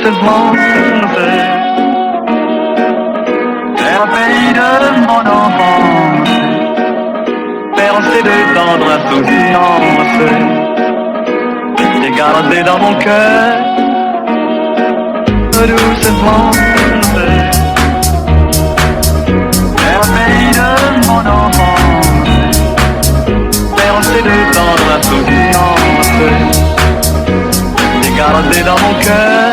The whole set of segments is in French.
douce France, c'est un pays de mon enfance, percé de tendre insouciance, et gardé dans mon cœur, douce France, c'est un pays de mon enfance, percé de tendre insouciance, et gardé dans mon cœur,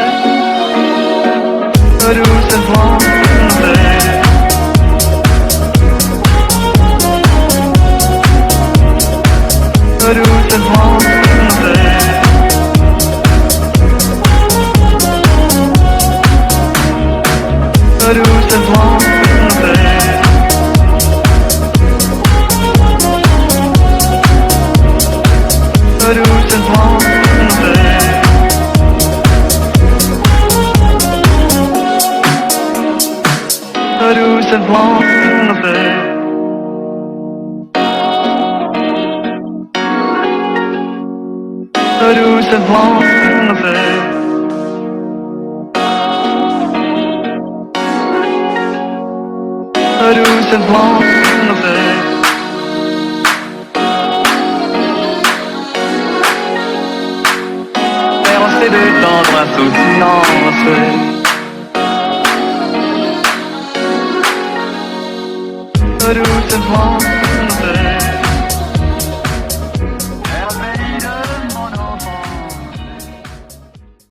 douce France. Douce France, douce France, douce France, douce France. Douce France, douce France, percé de tendre insouciance, douce France.